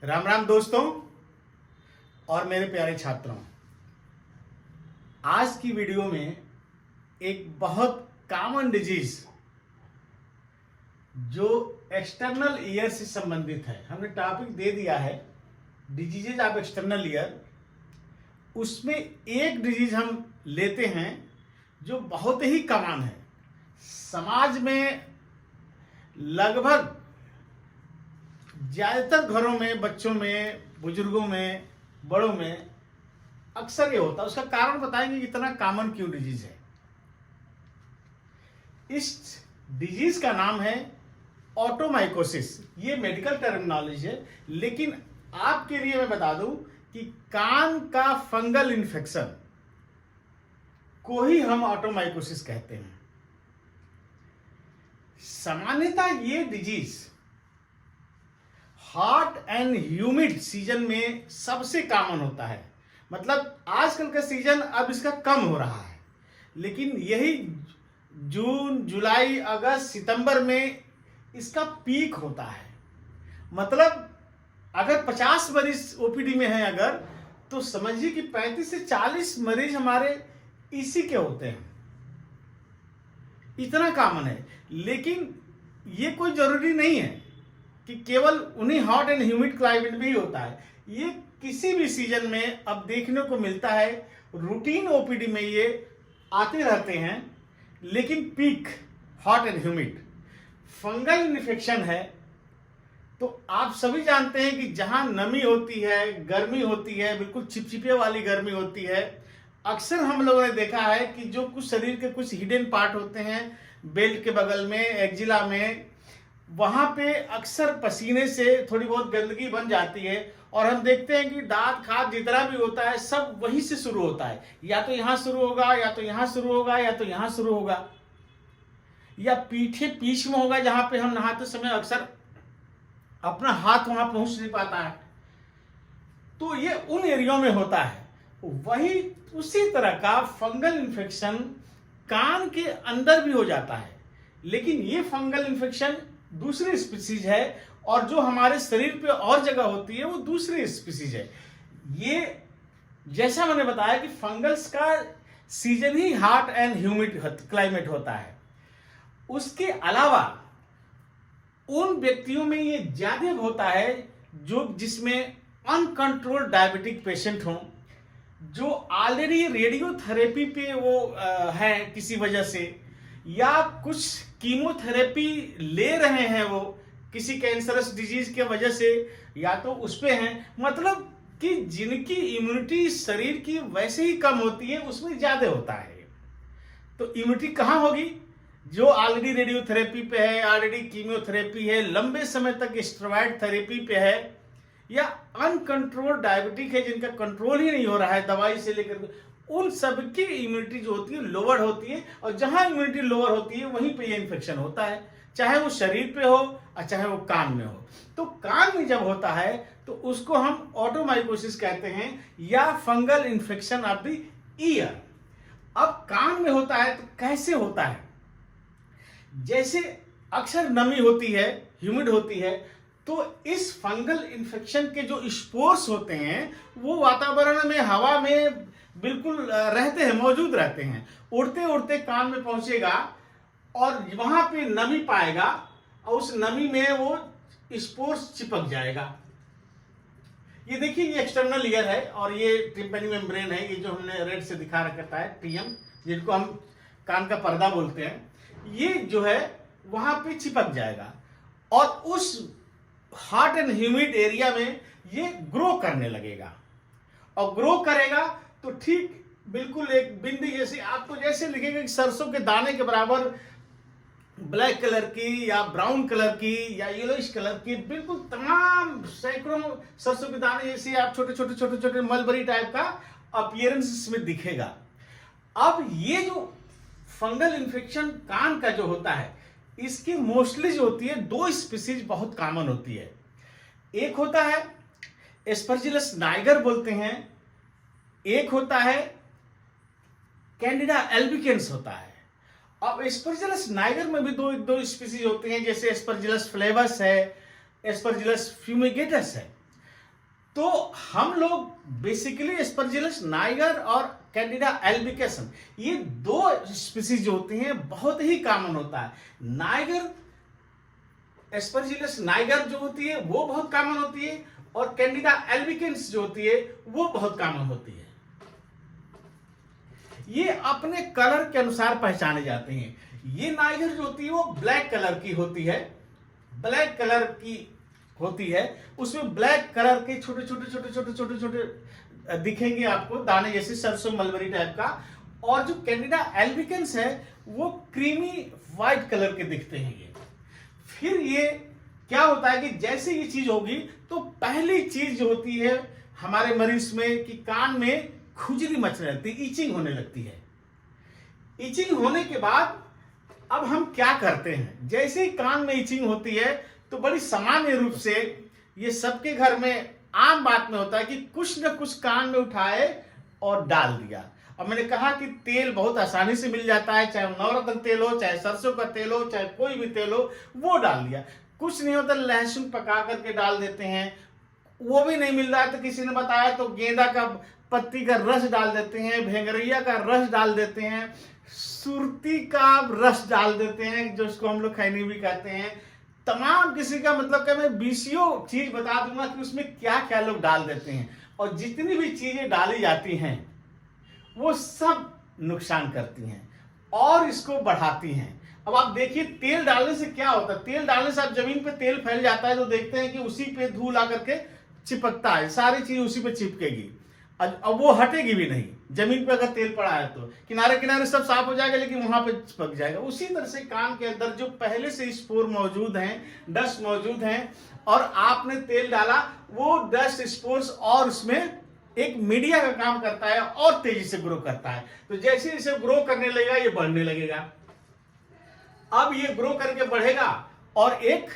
राम राम दोस्तों और मेरे प्यारे छात्रों। आज की वीडियो में एक बहुत कॉमन डिजीज जो एक्सटर्नल ईयर से संबंधित है, हमने टॉपिक दे दिया है डिजीजेज ऑफ एक्सटर्नल ईयर। उसमें एक डिजीज हम लेते हैं जो बहुत ही कॉमन है, समाज में लगभग ज़्यादातर घरों में, बच्चों में, बुजुर्गों में, बड़ों में अक्सर ये होता है। उसका कारण बताएंगे कि इतना कॉमन क्यों डिजीज है। इस डिजीज का नाम है ऑटोमाइकोसिस। ये मेडिकल टर्मिनोलॉजी है, लेकिन आपके लिए मैं बता दूं कि कान का फंगल इन्फेक्शन को ही हम ऑटोमाइकोसिस कहते हैं। सामान्यतः ये disease hot and humid season में सबसे कॉमन होता है। मतलब आजकल का सीजन अब इसका कम हो रहा है, लेकिन यही जून, जुलाई, अगस्त, सितंबर में इसका पीक होता है। मतलब अगर 50 मरीज ओपीडी में हैं अगर, तो समझिए कि 35 से 40 मरीज हमारे इसी के होते हैं। इतना कॉमन है। लेकिन ये कोई जरूरी नहीं है कि केवल उन्हीं हॉट एंड ह्यूमिड क्लाइमेट में ही होता है। ये किसी भी सीजन में अब देखने को मिलता है। रूटीन ओपीडी में ये आते रहते हैं, लेकिन peak hot and humid fungal infection है। तो आप सभी जानते हैं कि जहां नमी होती है, गर्मी होती है, बिल्कुल चिपचिपे वाली गर्मी होती है, अक्सर हम लोगों ने देखा है कि जो कुछ शरीर के कुछ हिडन पार्ट होते हैं, बेल्ट के बगल में, एक्जिला में, वहां पे अक्सर पसीने से थोड़ी बहुत गंदगी बन जाती है। और हम देखते हैं कि दांत खाद जितना भी होता है सब वहीं से शुरू होता है। या तो यहां शुरू होगा, या तो यहां शुरू होगा, या तो यहां शुरू होगा, या पीछे पीछ में होगा, जहां पे हम नहाते समय अक्सर अपना हाथ वहां पहुंच नहीं पाता है। तो ये उन एरिया में होता है। वही उसी तरह का फंगल इन्फेक्शन कान के अंदर भी हो जाता है, लेकिन ये फंगल इन्फेक्शन दूसरी स्पीसीज है, और जो हमारे शरीर पे और जगह होती है वो दूसरी स्पीसीज है। ये जैसा मैंने बताया कि फंगल्स का season he hot and humid climate होता है। उसके अलावा उन व्यक्तियों में ये ज्यादा होता है जो जिसमें अनकंट्रोल्ड डायबिटिक पेशेंट हों, जो ऑलरेडी रेडियोथेरेपी पे वो है किसी वजह से, या कुछ कीमोथेरेपी ले रहे हैं वो किसी कैंसरस डिजीज के वजह से, या तो उस पे हैं। मतलब कि जिनकी इम्यूनिटी शरीर की वैसे ही कम होती है, उसमें ज्यादा होता है। तो इम्यूनिटी कहाँ होगी? जो ऑलरेडी रेडियोथेरेपी पे है, ऑलरेडी कीमोथेरेपी है, लंबे समय तक स्टेरॉइड थेरेपी पे है, या अनकंट्रोल्ड डायबिटिक है जिनका कंट्रोल ही नहीं हो रहा है दवाई से लेकर, उन सबकी इम्यूनिटी जो होती है लोअर होती है। और जहां इम्यूनिटी लोअर होती है वहीं पे ये इन्फेक्शन होता है, चाहे वो शरीर पे हो और चाहे वो कान में हो। तो कान में जब होता है तो उसको हम ऑटोमाइकोसिस कहते हैं, या fungal infection of the year. अब कान में होता है तो कैसे होता है? जैसे अक्सर नमी होती है, ह्यूमिड होती है, तो इस फंगल इन्फेक्शन के जो स्पोर्स होते हैं वो वातावरण में, हवा में बिल्कुल रहते हैं, मौजूद रहते हैं। उड़ते उड़ते कान में पहुंचेगा और वहां पे नमी पाएगा, और उस नमी में वो स्पोर्स चिपक जाएगा। ये देखिए, ये एक्सटर्नल ईयर है और ये टिम्पैनी मेम्ब्रेन है, ये जो हमने रेड से दिखा रखा है, टीएम, जिनको हम कान का पर्दा बोलते हैं। ये जो है वहां पे चिपक जाएगा और उस हॉट एंड ह्यूमिड एरिया में ये ग्रो करने लगेगा। और ग्रो करेगा तो ठीक बिल्कुल एक बिंदी जैसी, आपको जैसे लिखेगा कि सरसों के दाने के बराबर ब्लैक कलर की, या ब्राउन कलर की, या येलोइश कलर की, बिल्कुल तमाम सैकड़ों सरसों के दाने जैसे आप छोटे छोटे छोटे छोटे मलबरी टाइप का अपीयरेंस इसमें दिखेगा। अब ये जो फंगल इन्फेक्शन कान का जो होता है, इसकी मोस्टली जो होती है दो स्पीसीज बहुत कॉमन होती है। एक होता है एस्परजिलस नाइगर बोलते हैं, एक होता है कैंडिडा एल्बिकेंस होता है। अब एस्परजिलस नाइगर में भी दो स्पीसीज होते हैं, जैसे एस्परजिलस फ्लेवस है, एस्परजिलस फ्यूमिगेटस है। तो हम लोग बेसिकली एस्परजिलस नाइगर और कैंडिडा एल्बिकेसन, ये दो स्पीसीज जो होती हैं बहुत ही कॉमन होता है। नाइगर, एस्परजिलस नाइगर जो होती है वो बहुत कॉमन होती है, और कैंडिडा एल्बिकेंस जो होती है वो बहुत कॉमन होती है। ये अपने कलर के अनुसार पहचाने जाते हैं। ये नाइगर जो होती है वो ब्लैक कलर की होती है, ब्लैक कलर की होती है, उसमें ब्लैक कलर के छोटे छोटे छोटे छोटे छोटे छोटे दिखेंगे आपको, दाने जैसे सरसों मलबरी टाइप का। और जो कैंडिडा एल्बिकेंस है वो क्रीमी व्हाइट कलर के दिखते हैं। ये फिर ये क्या होता है कि जैसे ये चीज होगी तो पहली चीज जो होती है हमारे मरीज में कि कान में खुजली मचने लगती है, ईचिंग होने लगती है। ईचिंग होने के बाद अब हम क्या करते हैं, जैसे ही कान में ईचिंग होती है तो बड़ी सामान्य रूप से ये सबके घर में आम बात में होता है कि कुछ न कुछ कान में उठाए और डाल दिया। अब मैंने कहा कि तेल बहुत आसानी से मिल जाता है, चाहे नवरत्न तेल हो, चाहे सरसों का तेल हो, चाहे कोई भी तेल हो, वो डाल दिया। कुछ नहीं होता, लहसुन पका करके डाल देते हैं, वो भी नहीं मिल रहा है तो किसी ने बताया तो गेंदा का पत्ती का रस डाल देते हैं, भेंगरिया का रस डाल देते हैं, सुरती का रस डाल देते हैं, जो उसको हम लोग खैनी भी कहते हैं। तमाम किसी का मतलब क्या, मैं बीसियों चीज बता दूंगा कि उसमें क्या क्या लोग डाल देते हैं। और जितनी भी चीजें डाली जाती हैं वो सब नुकसान करती हैं और इसको बढ़ाती हैं। अब आप देखिए तेल डालने से क्या होता है, तेल डालने से आप जमीन पे तेल फैल जाता है तो देखते हैं कि उसी पे धूल आकर के चिपकता है, सारी चीज उसी पे चिपकेगी, अब वो हटेगी भी नहीं। जमीन पे अगर तेल पड़ा है तो किनारे किनारे सब साफ हो जाएगा लेकिन वहां पे चिपक जाएगा। उसी तरह से कान के अंदर जो पहले से स्पोर मौजूद हैं, डस्ट मौजूद हैं, और आपने तेल डाला, वो डस्ट स्पोर्स और उसमें एक मीडिया का काम करता है और तेजी से ग्रो करता है। तो जैसे जैसे ग्रो करने लगेगा ये बढ़ने लगेगा। अब ये ग्रो करके बढ़ेगा और एक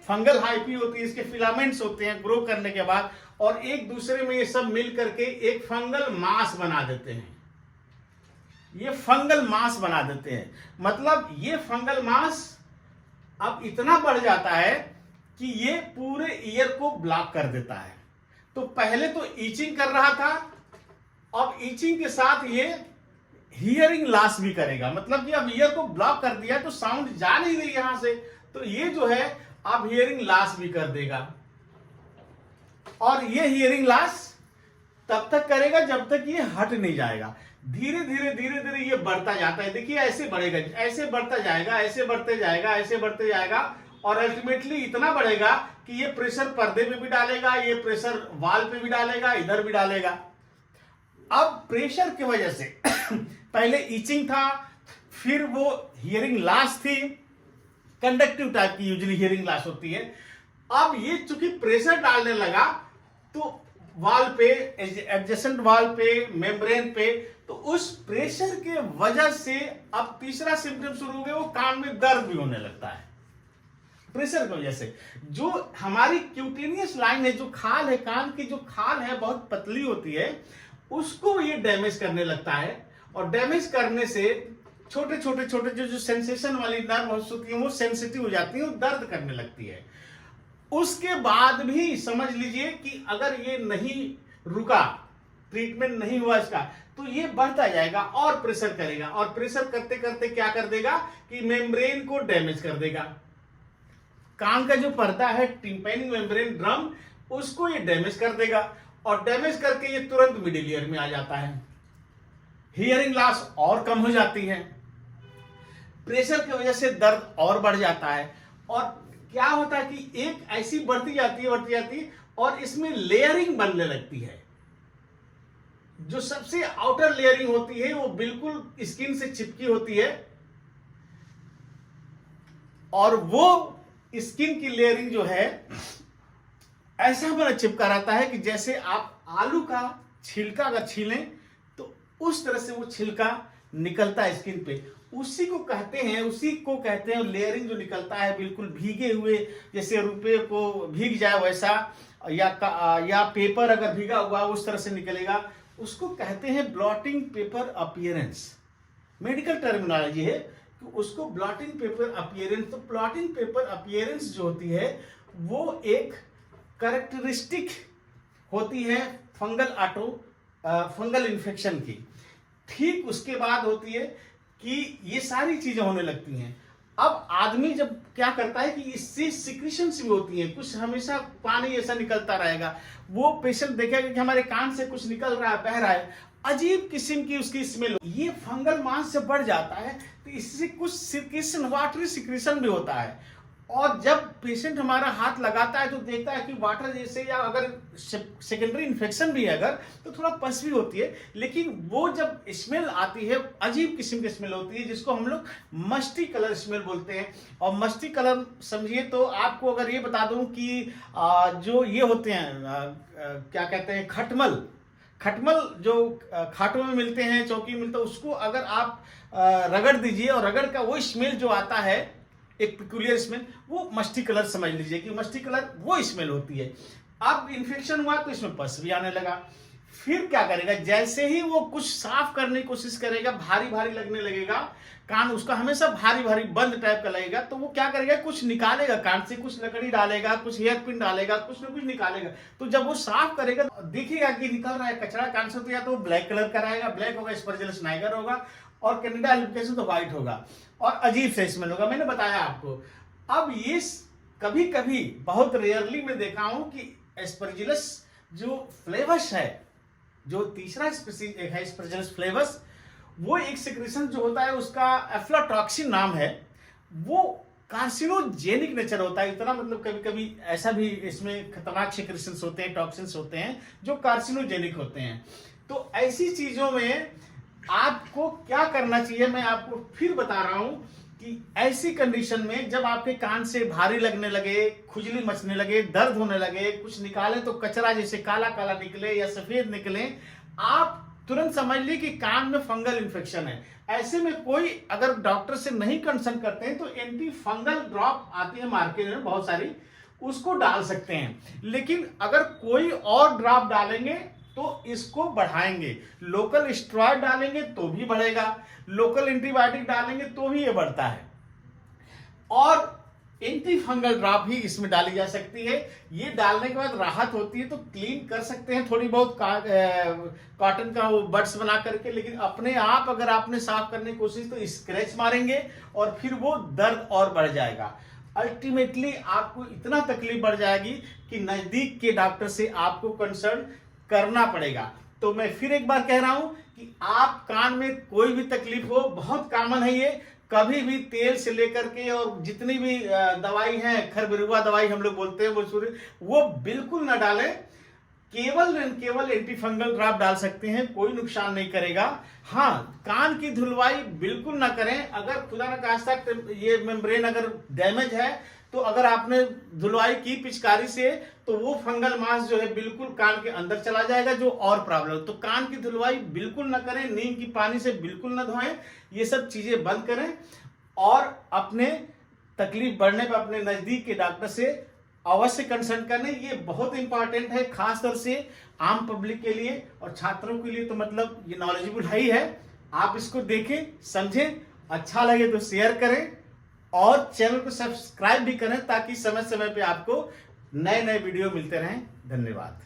फंगल हाइपी होती है, इसके फिलामेंट्स होते हैं ग्रो करने के बाद, और एक दूसरे में ये सब मिल करके एक फंगल मास बना देते हैं। ये फंगल मास बना देते हैं, मतलब ये फंगल मास अब इतना बढ़ जाता है कि ये पूरे ईयर को ब्लॉक कर देता है। तो पहले तो ईचिंग कर रहा था, अब ईचिंग के साथ ये हियरिंग लॉस भी करेगा, मतलब कि अब ईयर को ब्लॉक कर दिया तो साउंड जा नहीं रही यहां से, तो ये जो है अब हियरिंग लॉस भी कर देगा। और ये हियरिंग लॉस तब तक करेगा जब तक ये हट नहीं जाएगा। धीरे धीरे धीरे धीरे ये बढ़ता जाता है, देखिए ऐसे बढ़ेगा, ऐसे बढ़ता जाएगा, ऐसे बढ़ते जाएगा, ऐसे बढ़ते जाएगा, और अल्टीमेटली इतना बढ़ेगा कि ये प्रेशर पर्दे पे भी डालेगा, ये प्रेशर वाल पे भी डालेगा, इधर भी डालेगा। अब प्रेशर की वजह से पहले ईचिंग था, फिर वो हियरिंग लॉस थी, कंडक्टिव टाइप की यूजुअली हियरिंग लॉस होती है। अब ये चूंकि प्रेशर डालने लगा तो वाल पे, एडजेसेंट वाल पे, मेम्ब्रेन पे, तो उस प्रेशर के वजह से अब तीसरा सिम्टम शुरू हो गया, वो कान में दर्द भी होने लगता है प्रेशर की वजह से। जो हमारी क्यूटेनियस लाइन है, जो खाल है, कान की जो खाल है बहुत पतली होती है, उसको ये डैमेज करने लगता है, और डैमेज करने से छोटे छोटे छोटे जो सेंसेशन वाली नर्व होती है वो सेंसिटिव हो जाती है, वो दर्द करने लगती है। उसके बाद भी समझ लीजिए कि अगर ये नहीं रुका, ट्रीटमेंट नहीं हुआ इसका, तो ये बढ़ता जाएगा और प्रेशर करेगा, और प्रेशर करते करते क्या कर देगा कि मेम्ब्रेन को डैमेज कर देगा। कान का जो पर्दा है, टिम्पैनिक मेम्ब्रेन ड्रम, उसको ये डैमेज कर देगा, और डैमेज करके ये तुरंत मिडिल ईयर में आ जाता है। हियरिंग लॉस और कम हो जाती है, प्रेशर की वजह से दर्द और बढ़ जाता है, और क्या होता है कि एक ऐसी बढ़ती जाती है और इसमें लेयरिंग बनने लगती है। जो सबसे आउटर लेयरिंग होती है वो बिल्कुल स्किन से चिपकी होती है, और वो स्किन की लेयरिंग जो है ऐसा बना चिपका रहता है कि जैसे आप आलू का छिलका अगर छीलें तो उस तरह से वो छिलका निकलता है स्किन पे। उसी को कहते हैं लेयरिंग, जो निकलता है बिल्कुल भीगे हुए, जैसे रुपये को भीग जाए वैसा, या पेपर अगर भीगा हुआ उस तरह से निकलेगा, उसको कहते हैं blotting paper appearance. Medical terminology है कि उसको ब्लॉटिंग पेपर अपीयरेंस। तो ब्लॉटिंग पेपर अपीयरेंस जो होती है वो एक कैरेक्टरिस्टिक होती है फंगल इन्फेक्शन की। ठीक उसके बाद होती है कि ये सारी चीजें होने लगती हैं। अब आदमी जब क्या करता है कि इससे सिक्रीशंस भी होती हैं, कुछ हमेशा पानी ऐसा निकलता रहेगा, वो पेशेंट देखेगा कि हमारे कान से कुछ निकल रहा है, बह रहा है, अजीब किस्म की उसकी स्मेल। ये फंगल मास जब बढ़ जाता है तो इससे कुछ सिक्रीशन, वाटरी सिक्रीशन भी होता है। और जब पेशेंट हमारा हाथ लगाता है तो देखता है कि वाटर जैसे, या अगर सेकेंडरी इन्फेक्शन भी है अगर, तो थोड़ा पस भी होती है, लेकिन वो जब स्मेल आती है अजीब किस्म की स्मेल होती है, जिसको हम लोग मस्टी कलर स्मेल बोलते हैं। और मस्टी कलर समझिए तो आपको अगर ये बता दूं कि जो ये होते हैं क्या कहते हैं, खटमल जो खाटों में मिलते हैं, चौकी में मिलता है, उसको अगर आप रगड़ दीजिए और रगड़ का वो स्मेल जो आता है, एक पिकुलियर स्मेल, वो मस्टी कलर समझ लीजिए कि मस्टी कलर वो स्मेल होती है। अब इन्फेक्शन हुआ तो इसमें पस भी आने लगा। फिर क्या करेगा, जैसे ही वो कुछ साफ करने की कोशिश करेगा, भारी भारी लगने लगेगा, कान उसका हमेशा भारी भारी बंद टाइप का लगेगा, तो वो क्या करेगा, कुछ निकालेगा कान से, कुछ लकड़ी डालेगा, कुछ हेयर पिन डालेगा, कुछ ना कुछ निकालेगा। तो जब वो साफ करेगा देखिएगा कि निकल रहा है कचरा कान से, तो या तो वो ब्लैक कलर का रहेगा, ब्लैक होगा, एस्परजिलस नाइगर होगा, और कैनेडा एल्बिकेशन तो व्हाइट होगा और अजीब से स्मेल होगा। मैंने बताया आपको। अब ये कभी कभी बहुत रेयरली मैं देखा हूं कि एस्परजिलस जो फ्लेवस है, जो तीसरा स्पीसीज है एस्परजिलस फ्लेवस, वो एक सिक्रीशन जो होता है उसका एफ्लाटॉक्सिन नाम है, वो कार्सिनोजेनिक नेचर होता है। इतना मतलब कभी कभी ऐसा भी इसमें खतरनाक सिक्रीशंस होते हैं, टॉक्सिन्स होते हैं जो कार्सिनोजेनिक होते हैं। तो ऐसी चीजों में आपको क्या करना चाहिए, मैं आपको फिर बता रहा हूं कि ऐसी कंडीशन में जब आपके कान से भारी लगने लगे, खुजली मचने लगे, दर्द होने लगे, कुछ निकाले तो कचरा जैसे काला काला निकले या सफेद निकले, आप तुरंत समझ लीजिए कि कान में फंगल इन्फेक्शन है। ऐसे में कोई अगर डॉक्टर से नहीं कंसल्ट करते हैं तो एंटी फंगल ड्रॉप आती है मार्केट में बहुत सारी, उसको डाल सकते हैं। लेकिन अगर कोई और ड्रॉप डालेंगे तो इसको बढ़ाएंगे, लोकल स्टेरॉइड डालेंगे तो भी बढ़ेगा, लोकल एंटीबायोटिक डालेंगे तो भी ये बढ़ता है, और एंटी फंगल ड्रॉप भी इसमें डाली जा सकती है। ये डालने के बाद राहत होती है तो क्लीन कर सकते हैं थोड़ी बहुत कॉटन का वो बड्स बना करके, लेकिन अपने आप अगर आपने साफ करने की कोशिश तो स्क्रैच मारेंगे और फिर वो दर्द और बढ़ जाएगा। अल्टीमेटली आपको इतना तकलीफ बढ़ जाएगी कि नजदीक के डॉक्टर से आपको कंसल्ट करना पड़ेगा। तो मैं फिर एक बार कह रहा हूं कि आप कान में कोई भी तकलीफ हो, बहुत कॉमन है ये, कभी भी तेल से लेकर के और जितनी भी दवाई है, खरबिरुआ दवाई हम लोग बोलते हैं वो बिल्कुल ना डालें। केवल एंटी फंगल ड्रॉप डाल सकते हैं, कोई नुकसान नहीं करेगा। हाँ, कान की धुलवाई बिल्कुल ना करें। अगर खुदा न खास्ता ये मेम्ब्रेन अगर डैमेज है तो अगर आपने धुलवाई की पिचकारी से तो वो फंगल मास जो है बिल्कुल कान के अंदर चला जाएगा, जो और प्रॉब्लम। तो कान की धुलवाई बिल्कुल ना करें, नीम की पानी से बिल्कुल ना धोएं, ये सब चीजें बंद करें और अपने तकलीफ बढ़ने पर अपने नजदीक के डॉक्टर से अवश्य कंसल्ट करने। ये बहुत इंपॉर्टेंट है, खासतौर से आम पब्लिक के लिए और छात्रों के लिए तो मतलब ये नॉलेजेबल है ही है। आप इसको देखें, समझें, अच्छा लगे तो शेयर करें और चैनल को सब्सक्राइब भी करें ताकि समय समय पे आपको नए नए वीडियो मिलते रहें। धन्यवाद।